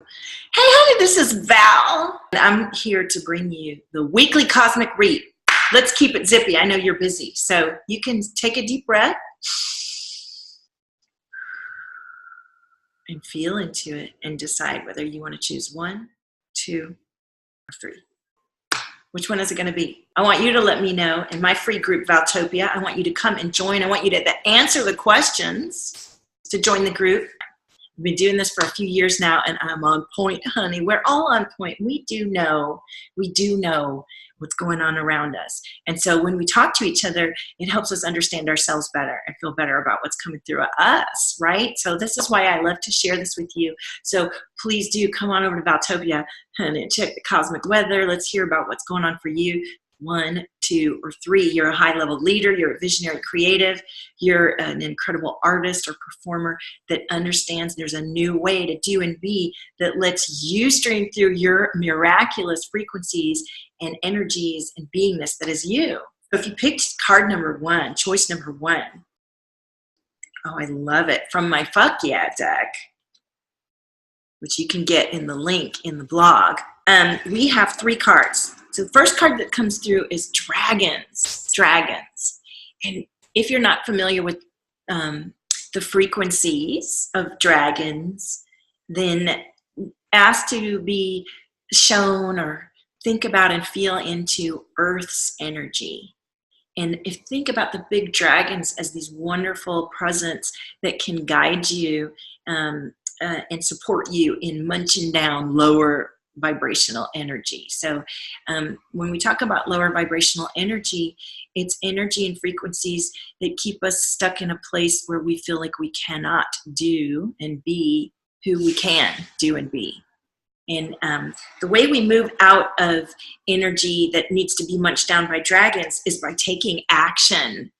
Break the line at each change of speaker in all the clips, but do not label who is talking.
Hey honey, this is Val. I'm here to bring you the weekly cosmic read. Let's keep it zippy. I know you're busy, so you can take a deep breath and feel into it and decide whether you want to choose 1, 2, or 3. Which one is it going to be? I want you to let me know in my free group, Valtopia. I want you to come and join. I want you to answer the questions to join the group. I've been doing this for a few years now, and I'm on point, honey. We're all on point. We do know what's going on around us. And so when we talk to each other, it helps us understand ourselves better and feel better about what's coming through us, right? So this is why I love to share this with you. So please do come on over to Valtopia and check the cosmic weather. Let's hear about what's going on for you. 1, 2, or 3. You're a high-level leader. You're a visionary creative. You're an incredible artist or performer that understands there's a new way to do and be that lets you stream through your miraculous frequencies and energies and beingness that is you. So if you picked card number 1, choice number 1, oh, I love it, from my Fuck Yeah deck, which you can get in the link in the blog, we have 3 cards. So the first card that comes through is dragons. And if you're not familiar with the frequencies of dragons, then ask to be shown or think about and feel into Earth's energy. And think about the big dragons as these wonderful presence that can guide you and support you in munching down lower vibrational energy. So when we talk about lower vibrational energy, it's energy and frequencies that keep us stuck in a place where we feel like we cannot do and be who we can do and be. And the way we move out of energy that needs to be munched down by dragons is by taking action.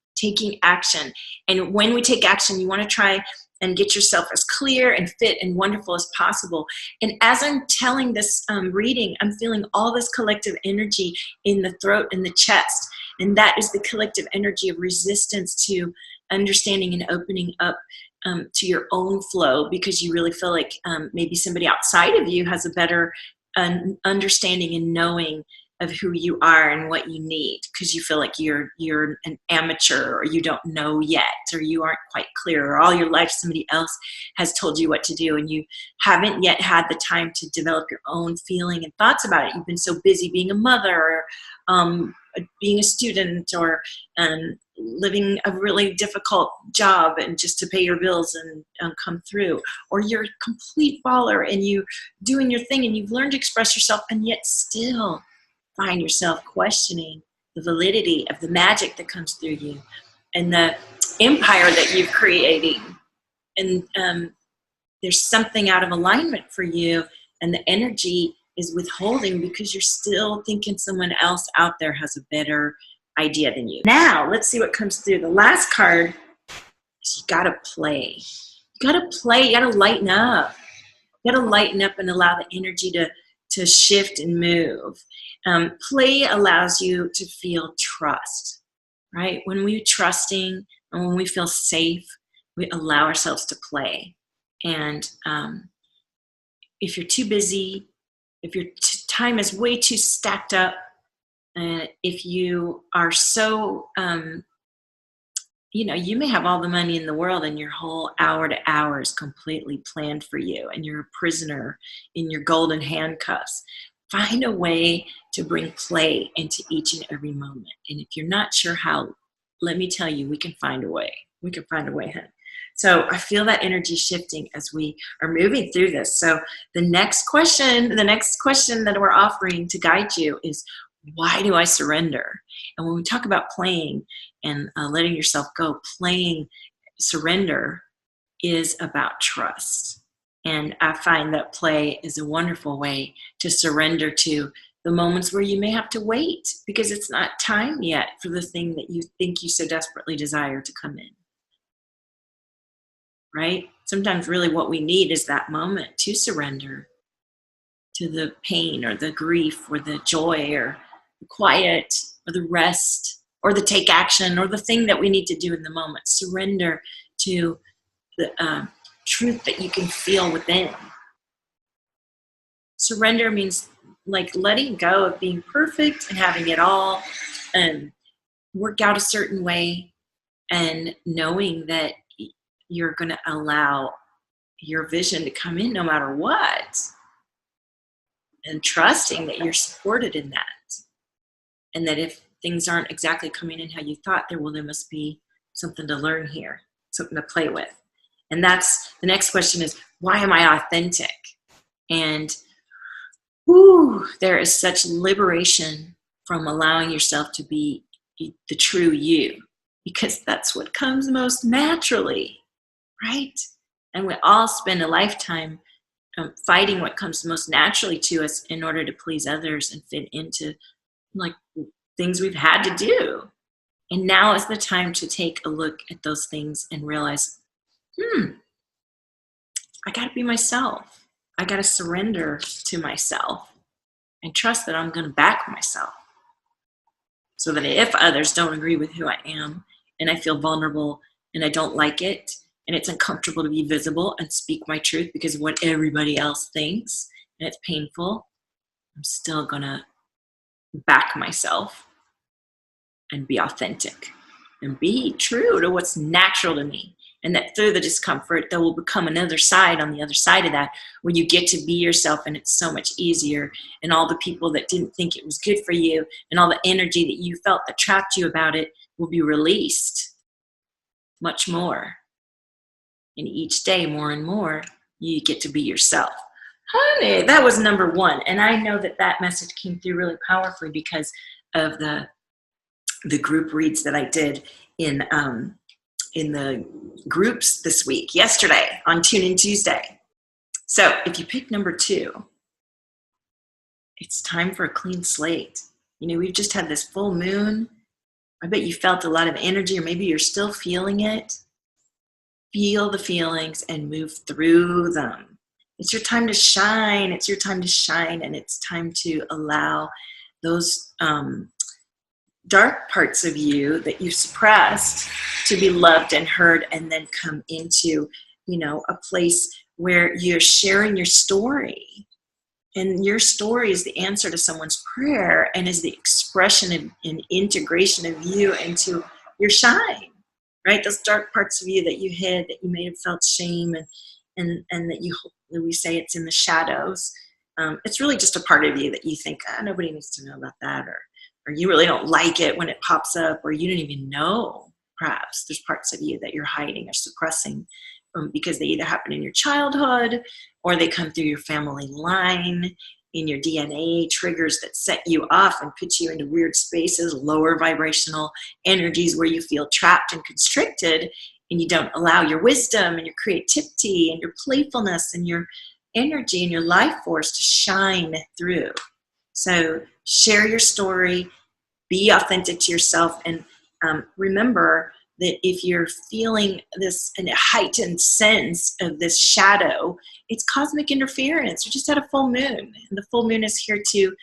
And when we take action, you want to try and get yourself as clear and fit and wonderful as possible. And as I'm telling this reading, I'm feeling all this collective energy in the throat and the chest. And that is the collective energy of resistance to understanding and opening up to your own flow, because you really feel like maybe somebody outside of you has a better understanding and knowing of who you are and what you need, because you feel like you're an amateur, or you don't know yet, or you aren't quite clear, or all your life somebody else has told you what to do and you haven't yet had the time to develop your own feeling and thoughts about it. You've been so busy being a mother, or being a student, or living a really difficult job and just to pay your bills and come through, or you're a complete baller and you doing your thing and you've learned to express yourself, and yet still find yourself questioning the validity of the magic that comes through you and the empire that you're creating. And there's something out of alignment for you, and the energy is withholding because you're still thinking someone else out there has a better idea than you. Now, let's see what comes through. The last card is you gotta play. You gotta lighten up. You gotta lighten up and allow the energy to shift and move. Play allows you to feel trust, right? When we're trusting and when we feel safe, we allow ourselves to play. And if you're too busy, if your time is way too stacked up, if you are so, you may have all the money in the world and your whole hour to hour is completely planned for you, and you're a prisoner in your golden handcuffs. Find a way to bring play into each and every moment. And if you're not sure how, let me tell you, we can find a way. We can find a way, honey. So I feel that energy shifting as we are moving through this. So the next question that we're offering to guide you is, why do I surrender? And when we talk about playing and letting yourself go, surrender is about trust. And I find that play is a wonderful way to surrender to the moments where you may have to wait because it's not time yet for the thing that you think you so desperately desire to come in. Right? Sometimes really what we need is that moment to surrender to the pain or the grief or the joy or the quiet or the rest or the take action or the thing that we need to do in the moment. Surrender to the truth that you can feel within. Surrender means like letting go of being perfect and having it all work out a certain way, and knowing that you're going to allow your vision to come in no matter what, and trusting that you're supported in that, and that if things aren't exactly coming in how you thought, there must be something to learn here, something to play with. And that's the next question is, why am I authentic? And there is such liberation from allowing yourself to be the true you, because that's what comes most naturally, right? And we all spend a lifetime fighting what comes most naturally to us in order to please others and fit into like things we've had to do. And now is the time to take a look at those things and realize, I got to be myself. I got to surrender to myself and trust that I'm going to back myself. So that if others don't agree with who I am, and I feel vulnerable and I don't like it, and it's uncomfortable to be visible and speak my truth because of what everybody else thinks, and it's painful, I'm still going to back myself and be authentic and be true to what's natural to me. And that through the discomfort, there will become another side on the other side of that, where you get to be yourself, and it's so much easier. And all the people that didn't think it was good for you, and all the energy that you felt that trapped you about it, will be released much more. And each day, more and more, you get to be yourself. Honey, that was number one. And I know that that message came through really powerfully because of the group reads that I did in the groups this week, yesterday on Tune In Tuesday. So if you pick number 2, it's time for a clean slate. You know, we've just had this full moon. I bet you felt a lot of energy, or maybe you're still feeling it. Feel the feelings and move through them. It's your time to shine. It's your time to shine, and it's time to allow those dark parts of you that you suppressed to be loved and heard, and then come into, a place where you're sharing your story. And your story is the answer to someone's prayer, and is the expression and integration of you into your shine, right? Those dark parts of you that you hid, that you may have felt shame, and that we say it's in the shadows. It's really just a part of you that you think, nobody needs to know about that, or you really don't like it when it pops up, or you didn't even know, perhaps. There's parts of you that you're hiding or suppressing because they either happen in your childhood, or they come through your family line, in your DNA, triggers that set you off and put you into weird spaces, lower vibrational energies where you feel trapped and constricted, and you don't allow your wisdom and your creativity and your playfulness and your energy and your life force to shine through. So share your story, be authentic to yourself, and remember that if you're feeling this a heightened sense of this shadow, it's cosmic interference. We just had a full moon, and the full moon is here to,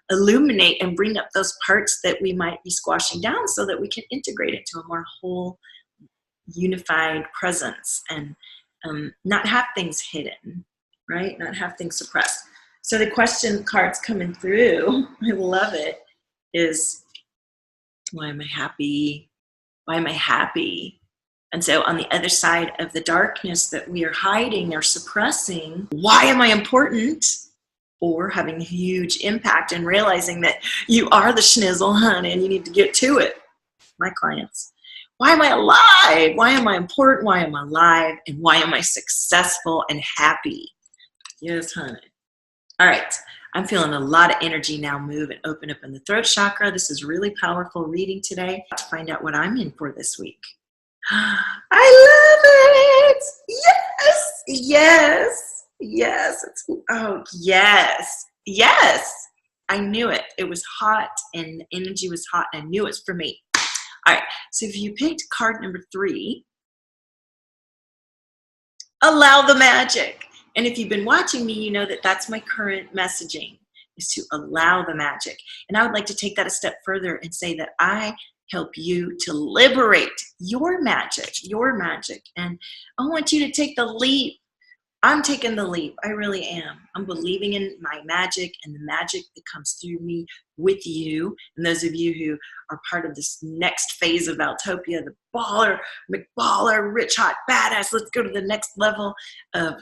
illuminate and bring up those parts that we might be squashing down, so that we can integrate it to a more whole, unified presence, and not have things hidden, right? Not have things suppressed. So the question cards coming through, I love it, is, why am I happy? Why am I happy? And so on the other side of the darkness that we are hiding or suppressing, why am I important? Or having a huge impact and realizing that you are the schnizzle, honey, and you need to get to it. My clients. Why am I alive? Why am I important? Why am I alive? And why am I successful and happy? Yes, honey. All right. I'm feeling a lot of energy now move and open up in the throat chakra. This is really powerful reading today to find out what I'm in for this week. I love it. Yes. Yes. Yes. Yes. Yes. I knew it. It was hot, and the energy was hot, and I knew it was for me. All right. So if you picked card number 3, allow the magic. And if you've been watching me, you know that that's my current messaging, is to allow the magic. And I would like to take that a step further and say that I help you to liberate your magic. And I want you to take the leap I'm taking the leap. I really am. I'm believing in my magic and the magic that comes through me with you. And those of you who are part of this next phase of Valtopia, the baller, McBaller, rich, hot, badass. Let's go to the next level of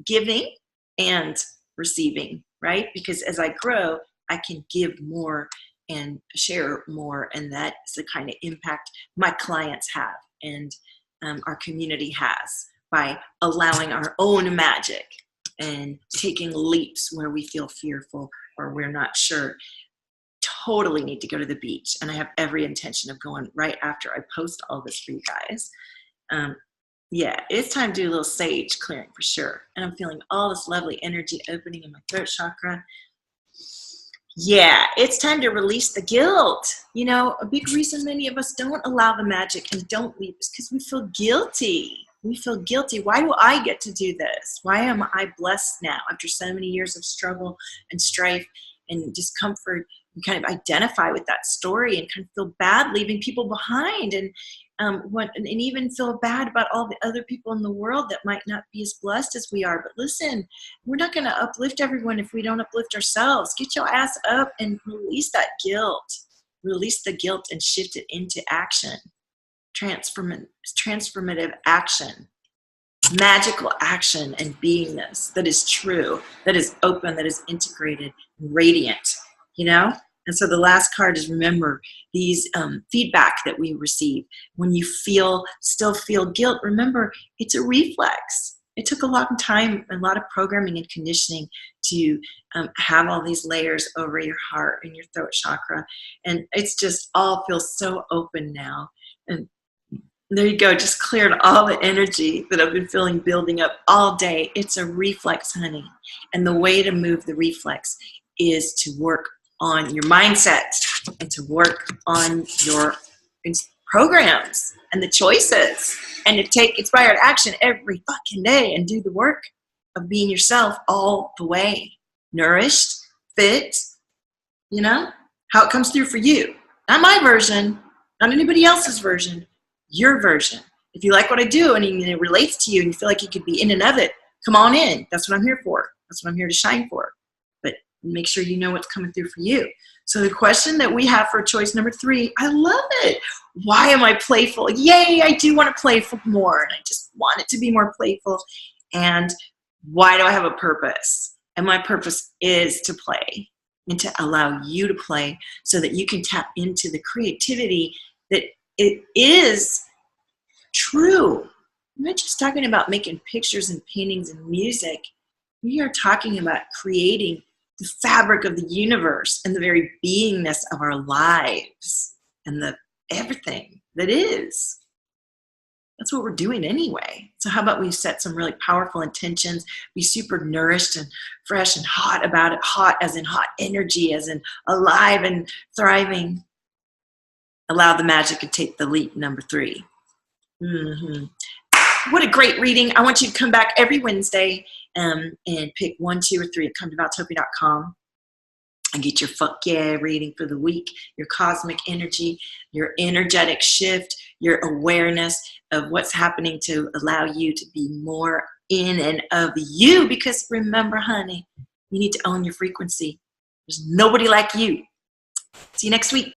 giving and receiving, right? Because as I grow, I can give more and share more. And that is the kind of impact my clients have and our community has, by allowing our own magic and taking leaps where we feel fearful or we're not sure. Totally need to go to the beach, and I have every intention of going right after I post all this for you guys. Yeah, it's time to do a little sage clearing for sure. And I'm feeling all this lovely energy opening in my throat chakra. Yeah, it's time to release the guilt. You know, a big reason many of us don't allow the magic and don't leap is because we feel guilty. We feel guilty. Why do I get to do this? Why am I blessed now after so many years of struggle and strife and discomfort? And kind of identify with that story and kind of feel bad leaving people behind, and even feel bad about all the other people in the world that might not be as blessed as we are. But listen, we're not going to uplift everyone if we don't uplift ourselves. Get your ass up and release that guilt. Release the guilt and shift it into action. Transformative action, magical action and beingness that is true, that is open, that is integrated, radiant, you know? And so the last card is, remember these feedback that we receive. When you still feel guilt, remember it's a reflex. It took a long time, a lot of programming and conditioning to have all these layers over your heart and your throat chakra. And it's just all feels so open now. And there you go, just cleared all the energy that I've been feeling building up all day. It's a reflex, honey. And the way to move the reflex is to work on your mindset and to work on your programs and the choices, and to take inspired action every fucking day and do the work of being yourself all the way. Nourished, fit, you know, how it comes through for you. Not my version, not anybody else's version. Your version. If you like what I do and it relates to you and you feel like you could be in and of it, come on in. That's what I'm here for. That's what I'm here to shine for. But make sure you know what's coming through for you. So the question that we have for choice number 3, I love it. Why am I playful? Yay, I do want to play more, and I just want it to be more playful. And why do I have a purpose? And my purpose is to play and to allow you to play so that you can tap into the creativity that it is true. I'm not just talking about making pictures and paintings and music. We are talking about creating the fabric of the universe and the very beingness of our lives and the everything that is. That's what we're doing anyway. So how about we set some really powerful intentions, be super nourished and fresh and hot about it. Hot as in hot energy, as in alive and thriving. Allow the magic to take the leap, number 3. What a great reading. I want you to come back every Wednesday and pick 1, 2, or 3 and come to Valtopia.com and get your fuck yeah reading for the week, your cosmic energy, your energetic shift, your awareness of what's happening to allow you to be more in and of you. Because remember, honey, you need to own your frequency. There's nobody like you. See you next week.